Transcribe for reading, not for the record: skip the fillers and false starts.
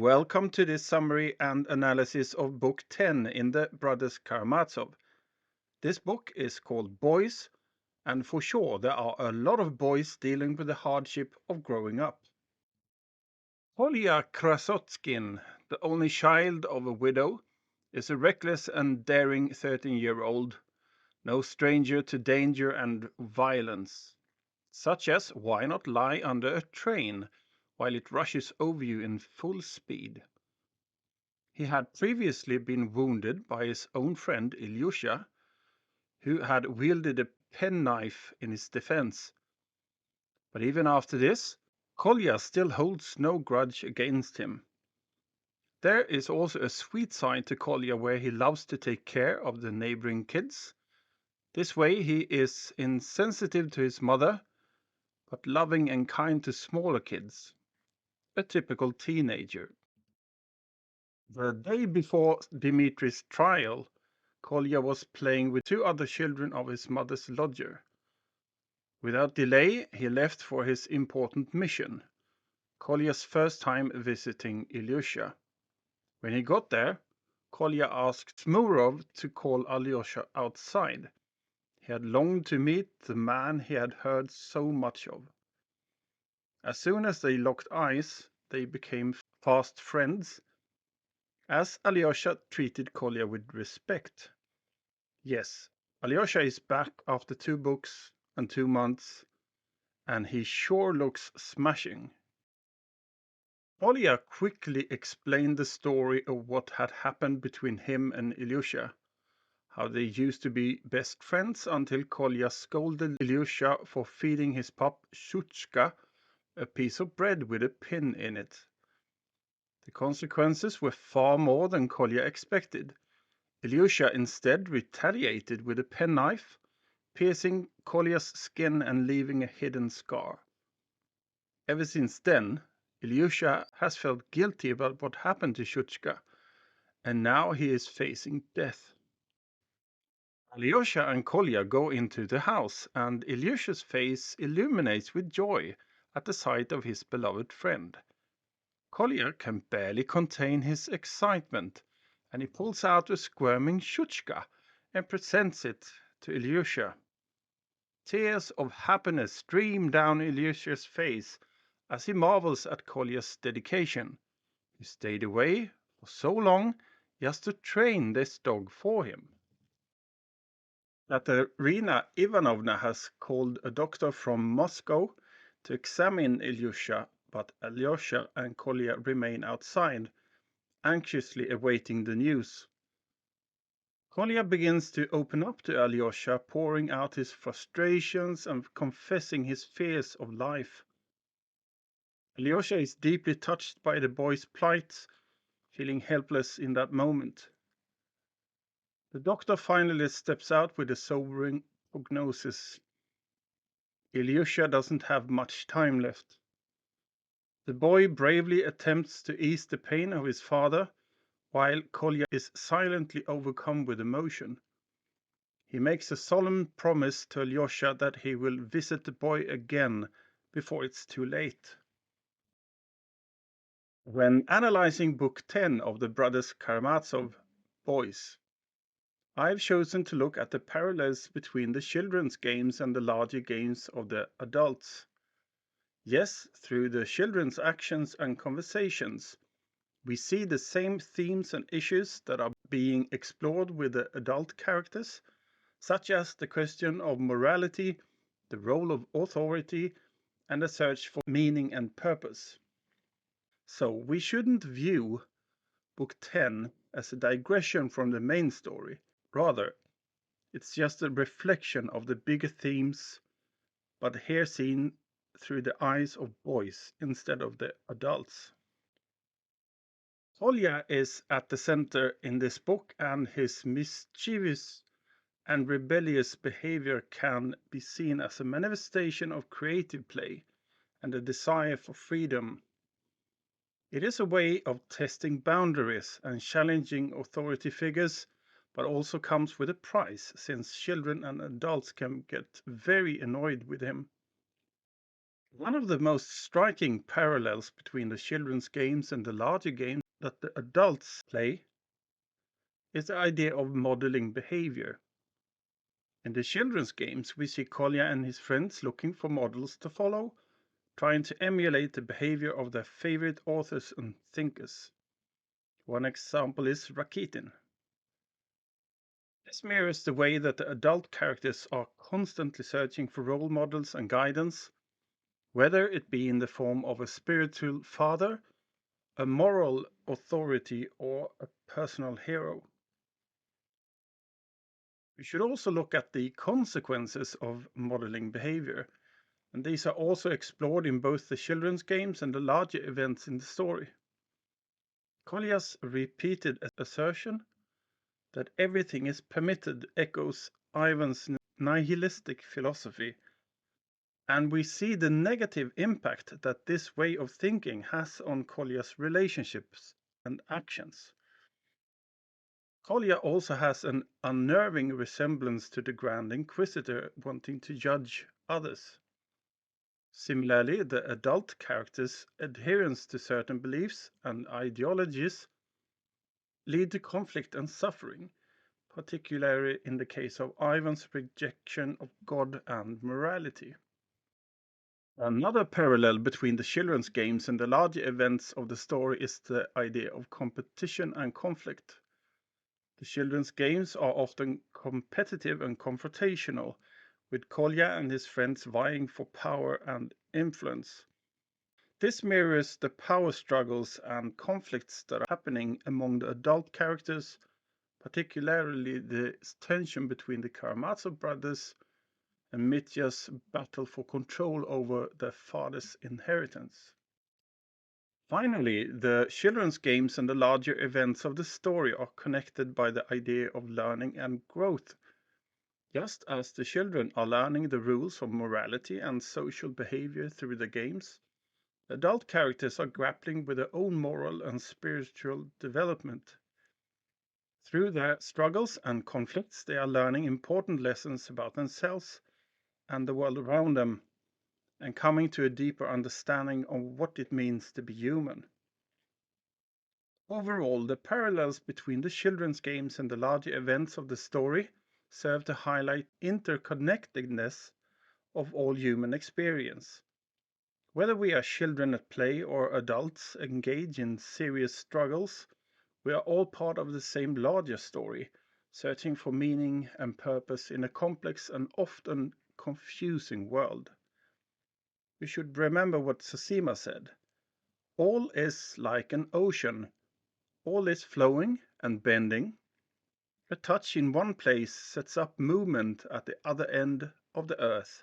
Welcome to this summary and analysis of Book 10 in the Brothers Karamazov. This book is called Boys, and for sure there are a lot of boys dealing with the hardship of growing up. Kolia Krasotskin, the only child of a widow, is a reckless and daring 13-year-old, no stranger to danger and violence, such as why not lie under a train while it rushes over you in full speed. He had previously been wounded by his own friend Ilyusha, who had wielded a penknife in his defense. But even after this, Kolya still holds no grudge against him. There is also a sweet side to Kolya where he loves to take care of the neighboring kids. This way he is insensitive to his mother, but loving and kind to smaller kids. A typical teenager. The day before Dimitri's trial, Kolya was playing with two other children of his mother's lodger. Without delay, he left for his important mission, Kolya's first time visiting Ilyusha. When he got there, Kolya asked Smurov to call Alyosha outside. He had longed to meet the man he had heard so much of. As soon as they locked eyes, they became fast friends, as Alyosha treated Kolya with respect. Yes, Alyosha is back after 2 books and 2 months, and he sure looks smashing. Kolya quickly explained the story of what had happened between him and Ilyusha, how they used to be best friends until Kolya scolded Ilyusha for feeding his pup Shuchka a piece of bread with a pin in it. The consequences were far more than Kolya expected. Ilyusha instead retaliated with a penknife, piercing Kolya's skin and leaving a hidden scar. Ever since then, Ilyusha has felt guilty about what happened to Shuchka, and now he is facing death. Alyosha and Kolya go into the house, and Ilyusha's face illuminates with joy at the sight of his beloved friend. Kolya can barely contain his excitement, and he pulls out a squirming Shuchka and presents it to Ilyusha. Tears of happiness stream down Ilyusha's face as he marvels at Kolya's dedication. He stayed away for so long just to train this dog for him. Katerina Ivanovna has called a doctor from Moscow to examine Ilyusha, but Alyosha and Kolya remain outside, anxiously awaiting the news. Kolya begins to open up to Alyosha, pouring out his frustrations and confessing his fears of life. Alyosha is deeply touched by the boy's plight, feeling helpless in that moment. The doctor finally steps out with a sobering prognosis. Ilyusha doesn't have much time left. The boy bravely attempts to ease the pain of his father, while Kolya is silently overcome with emotion. He makes a solemn promise to Alyosha that he will visit the boy again before it's too late. When analyzing Book 10 of the Brothers Karamazov, Boys, I've chosen to look at the parallels between the children's games and the larger games of the adults. Yes, through the children's actions and conversations, we see the same themes and issues that are being explored with the adult characters, such as the question of morality, the role of authority, and the search for meaning and purpose. So we shouldn't view Book 10 as a digression from the main story. Rather, it's just a reflection of the bigger themes, but here seen through the eyes of boys instead of the adults. Kolya is at the center in this book, and his mischievous and rebellious behavior can be seen as a manifestation of creative play and a desire for freedom. It is a way of testing boundaries and challenging authority figures, but also comes with a price, since children and adults can get very annoyed with him. One of the most striking parallels between the children's games and the larger games that the adults play is the idea of modeling behavior. In the children's games, we see Kolia and his friends looking for models to follow, trying to emulate the behavior of their favorite authors and thinkers. One example is Rakitin. This mirrors the way that the adult characters are constantly searching for role models and guidance, whether it be in the form of a spiritual father, a moral authority, or a personal hero. We should also look at the consequences of modeling behavior, and these are also explored in both the children's games and the larger events in the story. Kolia's repeated assertion that everything is permitted echoes Ivan's nihilistic philosophy, and we see the negative impact that this way of thinking has on Kolia's relationships and actions. Kolia also has an unnerving resemblance to the Grand Inquisitor wanting to judge others. Similarly, the adult character's adherence to certain beliefs and ideologies lead to conflict and suffering, particularly in the case of Ivan's rejection of God and morality. Another parallel between the children's games and the larger events of the story is the idea of competition and conflict. The children's games are often competitive and confrontational, with Kolya and his friends vying for power and influence. This mirrors the power struggles and conflicts that are happening among the adult characters, particularly the tension between the Karamazov brothers and Mitya's battle for control over their father's inheritance. Finally, the children's games and the larger events of the story are connected by the idea of learning and growth. Just as the children are learning the rules of morality and social behavior through the games, adult characters are grappling with their own moral and spiritual development. Through their struggles and conflicts, they are learning important lessons about themselves and the world around them, and coming to a deeper understanding of what it means to be human. Overall, the parallels between the children's games and the larger events of the story serve to highlight interconnectedness of all human experience. Whether we are children at play or adults engaged in serious struggles, we are all part of the same larger story, searching for meaning and purpose in a complex and often confusing world. We should remember what Sosima said: all is like an ocean, all is flowing and bending. A touch in one place sets up movement at the other end of the earth.